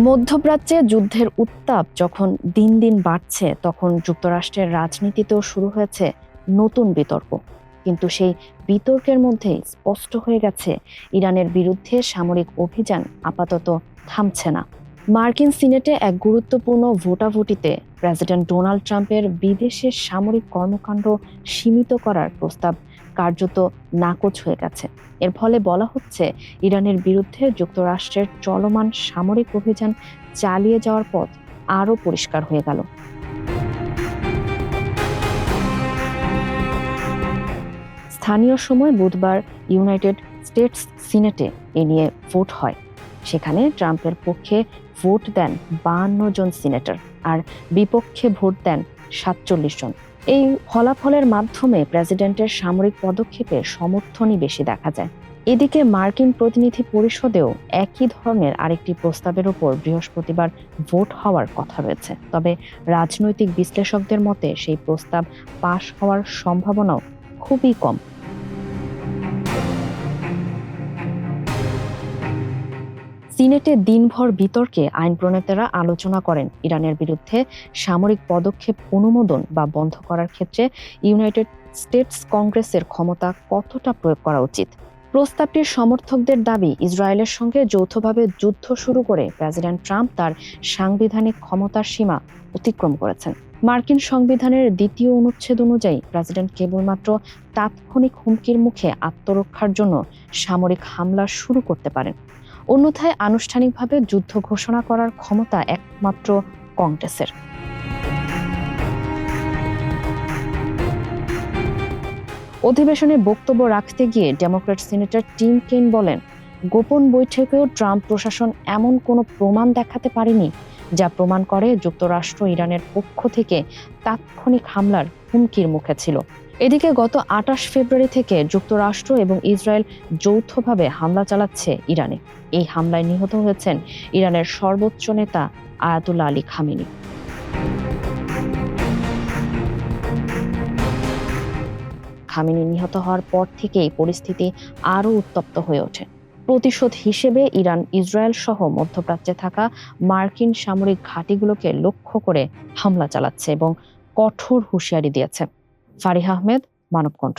মধ্যপ্রাচ্যে যুদ্ধের উত্তাপ যখন দিন দিন বাড়ছে, তখন যুক্তরাষ্ট্রের রাজনীতিতেও শুরু হয়েছে নতুন বিতর্ক। কিন্তু সেই বিতর্কের মধ্যে স্পষ্ট হয়ে গেছে, ইরানের বিরুদ্ধে সামরিক অভিযান আপাতত থামছে না। মার্কিন সিনেটে এক গুরুত্বপূর্ণ ভোটাভুটিতে প্রেসিডেন্ট ডোনাল্ড ট্রাম্পের বিদেশের সামরিক কর্মকাণ্ড সীমিত করার প্রস্তাব কার্যত নাকচ হয়ে গেছে। এর ফলে বলা হচ্ছে, ইরানের বিরুদ্ধে যুক্তরাষ্ট্রের চলমান সামরিক অভিযান চালিয়ে যাওয়ার পথ আরও পরিষ্কার হয়ে গেল। স্থানীয় সময় বুধবার ইউনাইটেড স্টেটস সিনেটে এ নিয়ে ভোট হয়। সেখানে ট্রাম্পের পক্ষে ভোট দেন 52 জন সিনেটর, আর বিপক্ষে ভোট দেন 47 জন। এই ফলাফলের মাধ্যমে প্রেসিডেন্টের সামরিক পদক্ষেপের সমর্থনই বেশি দেখা যায়। এদিকে মার্কিন প্রতিনিধি পরিষদেও একই ধরনের আরেকটি প্রস্তাবের উপর বৃহস্পতিবার ভোট হওয়ার কথা রয়েছে। তবে রাজনৈতিক বিশ্লেষকদের মতে সেই প্রস্তাব পাশ হওয়ার সম্ভাবনাও খুবই কম। সিনেটে দিনভর বিতর্কে আইন প্রণেতারা আলোচনা করেন ইরানের বিরুদ্ধে সামরিক পদক্ষেপ অনুমোদন বা বন্ধ করার ক্ষেত্রে ইউনাইটেড স্টেটস কংগ্রেসের ক্ষমতা কতটা প্রয়োগ করা উচিত। প্রস্তাবটির সমর্থকদের দাবি, ইসরায়েলের সঙ্গে যৌথভাবে যুদ্ধ শুরু করে প্রেসিডেন্ট ট্রাম্প তার সাংবিধানিক ক্ষমতার সীমা অতিক্রম করেছেন। মার্কিন সংবিধানের ২য় অনুচ্ছেদ অনুযায়ী প্রেসিডেন্ট কেবলমাত্র তাৎক্ষণিক হুমকির মুখে আত্মরক্ষার জন্য সামরিক হামলা শুরু করতে পারেন। অন্যথায় আনুষ্ঠানিকভাবে যুদ্ধ ঘোষণা করার ক্ষমতা একমাত্র কংগ্রেসের। অধিবেশনে বক্তব্য রাখতে গিয়ে ডেমোক্র্যাট সিনেটর টিম কেন বলেন, গোপন বৈঠকেও ট্রাম্প প্রশাসন এমন কোনো প্রমাণ দেখাতে পারেনি যা প্রমাণ করে যুক্তরাষ্ট্র ইরানের পক্ষ থেকে তাৎক্ষণিক হামলার হুমকির মুখে ছিল। এদিকে গত ২৮ ফেব্রুয়ারি থেকে যুক্তরাষ্ট্র এবং ইসরায়েল যৌথভাবে হামলা চালাচ্ছে ইরানে। এই হামলায় নিহত হয়েছেন ইরানের সর্বোচ্চ নেতা আয়াতুল্লাহ আলী খামেনি। খামেনি নিহত হওয়ার পর থেকেই পরিস্থিতি আরও উত্তপ্ত হয়ে ওঠে। প্রতিশোধ হিসেবে ইরান ইসরায়েল সহ মধ্যপ্রাচ্যে থাকা মার্কিন সামরিক ঘাঁটিগুলোকে লক্ষ্য করে হামলা চালাচ্ছে এবং কঠোর হুঁশিয়ারি দিয়েছে। ফারিহা আহমেদ, মানবকণ্ঠ।